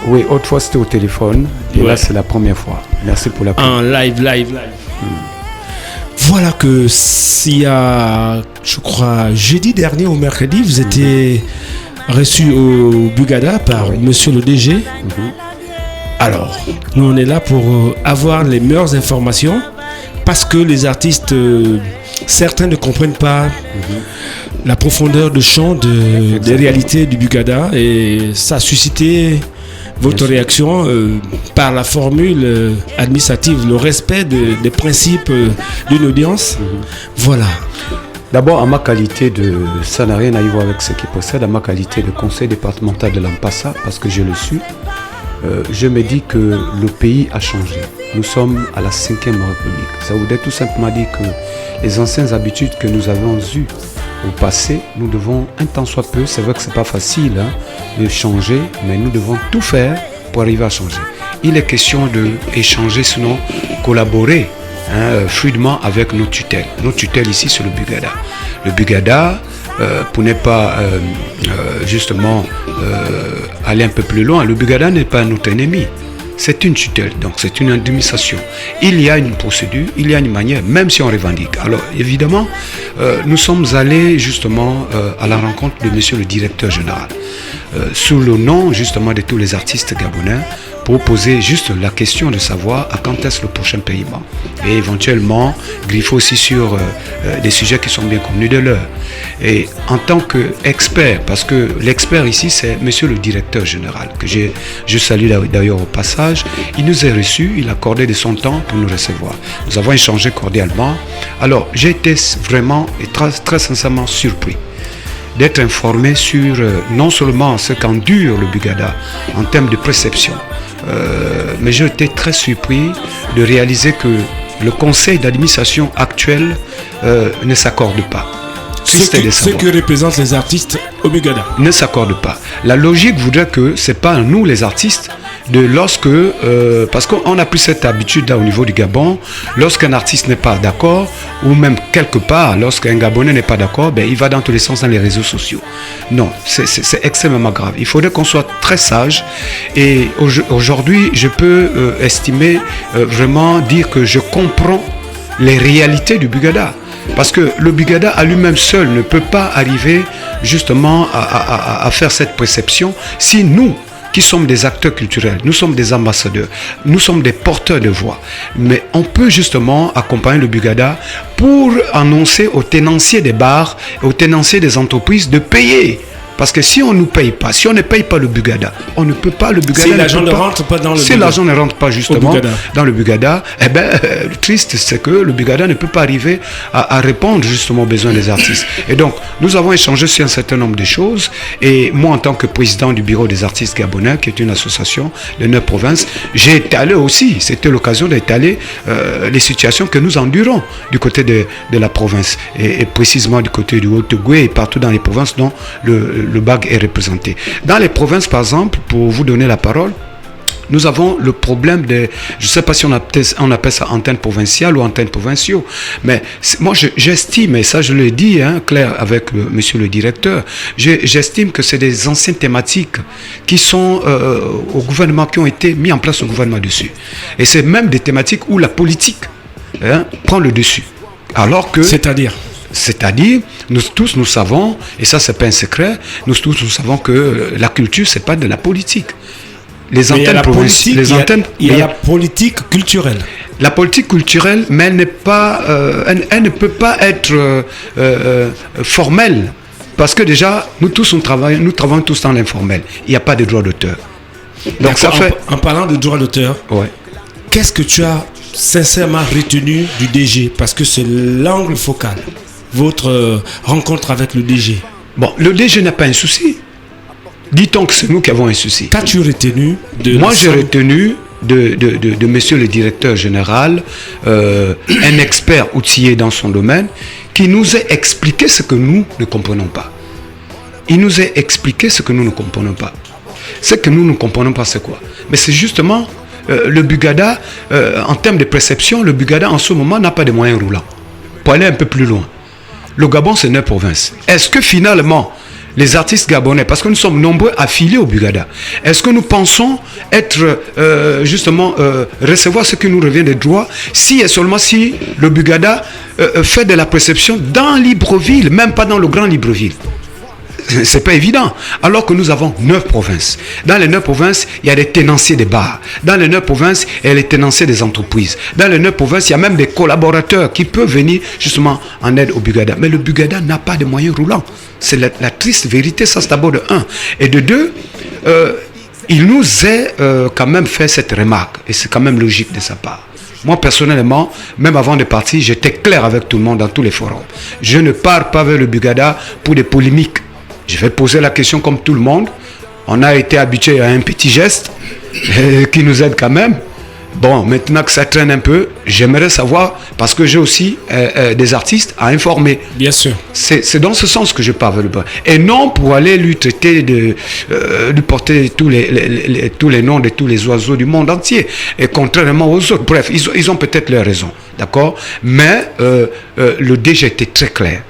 Oui, autrefois c'était au téléphone. Et là, c'est la première fois. Merci pour la en live. Voilà que s'il y a, je crois, jeudi dernier ou mercredi, vous étiez reçu au Bugada par monsieur le DG. Alors, nous on est là pour avoir les meilleures informations parce que les artistes, certains ne comprennent pas la profondeur de champ des réalités du Bugada et ça a suscité votre réaction par la formule administrative, le respect des principes d'une audience. Voilà. D'abord, à ma qualité de... Ça n'a rien à voir avec ce qui précède. À ma qualité de conseil départemental de l'Ampassa, parce que je le suis, je me dis que le pays a changé. Nous sommes à la 5e République. Ça voudrait tout simplement dire que les anciennes habitudes que nous avons eues au passé, nous devons, un temps soit peu, c'est vrai que c'est pas facile de changer, mais nous devons tout faire pour arriver à changer. Il est question d'échanger, sinon collaborer fluidement avec nos tutelles. Nos tutelles ici, c'est le Bugada. Le Bugada, pour ne pas justement aller un peu plus loin, le Bugada n'est pas notre ennemi. C'est une tutelle, donc c'est une indemnisation. Il y a une procédure, il y a une manière, même si on revendique. Alors évidemment, nous sommes allés justement à la rencontre de monsieur le directeur général, sous le nom justement de tous les artistes gabonais, pour poser juste la question de savoir à quand est-ce le prochain paiement. Et éventuellement, griffer aussi sur des sujets qui sont bien connus de l'heure. Et en tant qu'expert, parce que l'expert ici, c'est monsieur le directeur général, que je salue d'ailleurs au passage, il nous a reçus, il a accordé de son temps pour nous recevoir. Nous avons échangé cordialement. Alors, j'ai été vraiment et très sincèrement surpris d'être informé sur non seulement ce qu'endure le Bugada en termes de perception, mais j'ai été très surpris de réaliser que le conseil d'administration actuel ne s'accorde pas. Ce que représentent les artistes au Bugada ne s'accorde pas. La logique voudrait que ce n'est pas nous les artistes, parce qu'on a pris cette habitude là au niveau du Gabon, lorsqu'un artiste n'est pas d'accord, ou même quelque part, lorsqu'un Gabonais n'est pas d'accord, il va dans tous les sens dans les réseaux sociaux. Non, c'est extrêmement grave. Il faudrait qu'on soit très sage. Et aujourd'hui, je peux estimer, vraiment dire que je comprends les réalités du Bugada. Parce que le Bugada à lui-même seul ne peut pas arriver justement à faire cette perception si nous, qui sommes des acteurs culturels, nous sommes des ambassadeurs, nous sommes des porteurs de voix. Mais on peut justement accompagner le Bugada pour annoncer aux tenanciers des bars, aux tenanciers des entreprises de payer. Parce que si on ne nous paye pas, si on ne paye pas le Bugada, on ne peut pas le Bugada. Si l'argent ne rentre pas dans le Bugada. Si l'argent ne rentre pas justement dans le Bugada, le triste c'est que le Bugada ne peut pas arriver à répondre justement aux besoins des artistes. Et donc, nous avons échangé sur un certain nombre de choses. Et moi, en tant que président du bureau des artistes gabonais, qui est une association de 9 provinces, j'ai étalé aussi, c'était l'occasion d'étaler les situations que nous endurons du côté de la province. Et précisément du côté du Haut-Ogooué et partout dans les provinces dont le BAG est représenté. Dans les provinces, par exemple, pour vous donner la parole, nous avons le problème de, je ne sais pas si on appelle ça antenne provinciale ou antenne provinciaux, mais moi j'estime, et ça je le dis clair avec monsieur le directeur, j'estime que c'est des anciennes thématiques qui sont au gouvernement, qui ont été mis en place au gouvernement dessus. Et c'est même des thématiques où la politique prend le dessus. Alors que... C'est-à-dire, nous tous nous savons, et ça c'est pas un secret, nous tous nous savons que la culture c'est pas de la politique. Il y a la politique culturelle. La politique culturelle, mais elle n'est pas, elle ne peut pas être formelle, parce que déjà nous travaillons tous dans l'informel. Il n'y a pas de droit d'auteur. Donc ça fait. En parlant de droit d'auteur, qu'est-ce que tu as sincèrement retenu du DG, parce que c'est l'angle focal. Votre rencontre avec le DG. Bon, le DG n'a pas un souci. Dit-on que c'est nous qui avons un souci. Qu'as-tu retenu de... Moi, j'ai retenu de monsieur le directeur général, un expert outillé dans son domaine, qui nous a expliqué ce que nous ne comprenons pas. Il nous a expliqué ce que nous ne comprenons pas. Ce que nous ne comprenons pas, c'est quoi? Mais c'est justement le Bugada, en termes de perception, le Bugada en ce moment n'a pas de moyens roulants. Pour aller un peu plus loin. Le Gabon, c'est 9 provinces. Est-ce que finalement, les artistes gabonais, parce que nous sommes nombreux affiliés au Bugada, est-ce que nous pensons être recevoir ce qui nous revient des droits si et seulement si le Bugada fait de la perception dans Libreville, même pas dans le grand Libreville? C'est pas évident. Alors que nous avons 9 provinces. Dans les 9 provinces, il y a des tenanciers des bars. Dans les 9 provinces, il y a les tenanciers des entreprises. Dans les 9 provinces, il y a même des collaborateurs qui peuvent venir justement en aide au Bugada. Mais le Bugada n'a pas de moyens roulants. C'est la triste vérité, ça c'est d'abord de 1. Et de 2, il nous a quand même fait cette remarque. Et c'est quand même logique de sa part. Moi, personnellement, même avant de partir, j'étais clair avec tout le monde dans tous les forums. Je ne pars pas vers le Bugada pour des polémiques. Je vais poser la question comme tout le monde. On a été habitué à un petit geste qui nous aide quand même. Bon, maintenant que ça traîne un peu, j'aimerais savoir, parce que j'ai aussi des artistes à informer. Bien sûr. C'est dans ce sens que je parle vers le bas. Et non pour aller lui traiter de porter tous les noms de tous les oiseaux du monde entier. Et contrairement aux autres. Bref, ils ont peut-être leur raison. D'accord? Mais le DG était très clair.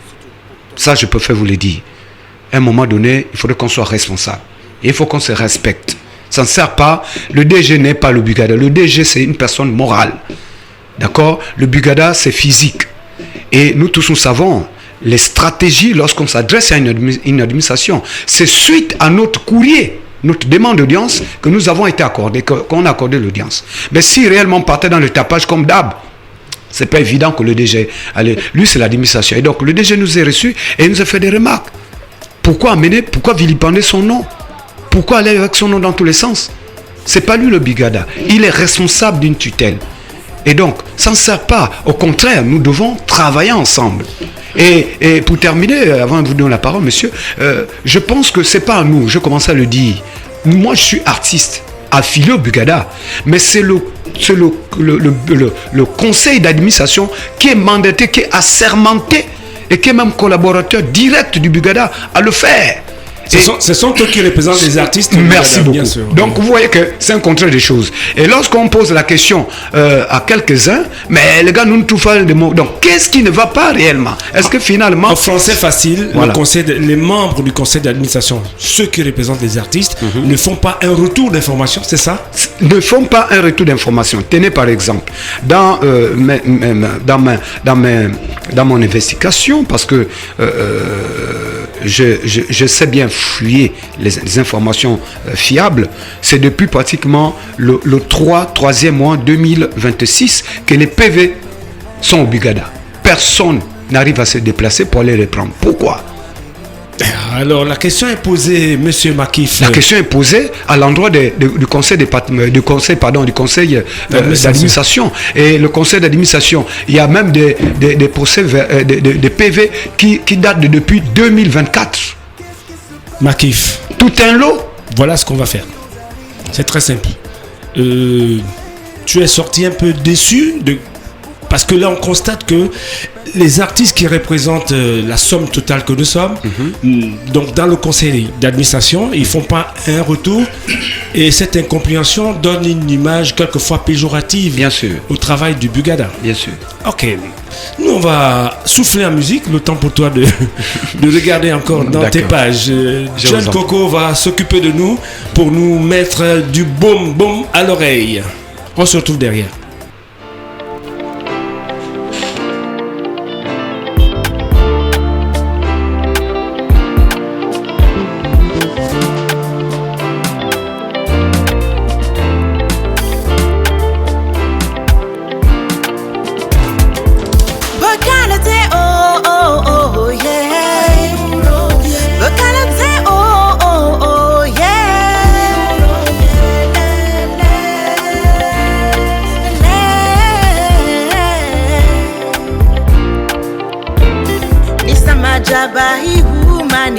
Ça, je peux faire vous le dire. À un moment donné, il faudrait qu'on soit responsable. Et il faut qu'on se respecte. Ça ne sert pas. Le DG n'est pas le Bugada. Le DG, c'est une personne morale. D'accord? Le Bugada, c'est physique. Et nous tous, nous savons les stratégies lorsqu'on s'adresse à une administration. C'est suite à notre courrier, notre demande d'audience, que nous avons été accordés, qu'on a accordé l'audience. Mais si réellement on partait dans le tapage comme d'hab, c'est pas évident que le DG allait. Lui, c'est l'administration. Et donc, le DG nous a reçus et il nous a fait des remarques. Pourquoi vilipender son nom? Pourquoi aller avec son nom dans tous les sens? C'est pas lui le Bugada. Il est responsable d'une tutelle. Et donc, ça ne sert pas. Au contraire, nous devons travailler ensemble. Et pour terminer, avant de vous donner la parole, monsieur, je pense que c'est pas à nous. Je commence à le dire. Moi, je suis artiste, affilié au Bugada. Mais c'est le conseil d'administration qui est mandaté, qui est assermenté et qui est même collaborateur direct du Bugada à le faire. Ce sont eux qui représentent les artistes. Merci beaucoup. Bien sûr. Donc vous voyez que c'est un contraire des choses. Et lorsqu'on pose la question à quelques-uns, mais les gars, nous ne trouvons pas de mots. Donc qu'est-ce qui ne va pas réellement? Est-ce que finalement... En français facile, voilà. Les membres du conseil d'administration, ceux qui représentent les artistes, ne font pas un retour d'information, c'est ça? Ne font pas un retour d'information. Tenez par exemple, dans mon investigation, parce que je sais bien fouiller les informations fiables, c'est depuis pratiquement le 3e mois 2026 que les PV sont au Bugada. Personne n'arrive à se déplacer pour aller les prendre. Pourquoi? Alors la question est posée, monsieur Makif. La question est posée à l'endroit du conseil d'administration. Et le conseil d'administration, il y a même des procès, des PV qui datent depuis 2024. Makif. Tout un lot. Voilà ce qu'on va faire. C'est très simple. Tu es sorti un peu déçu parce que là on constate que les artistes qui représentent la somme totale que nous sommes, donc dans le conseil d'administration, ils ne font pas un retour et cette incompréhension donne une image quelquefois péjorative. Bien sûr. Au travail du Bugada. Bien sûr. Ok. Nous, on va souffler en musique, le temps pour toi de regarder encore dans tes pages. John Coco va s'occuper de nous pour nous mettre du boum boum à l'oreille. On se retrouve derrière. Bahi woman,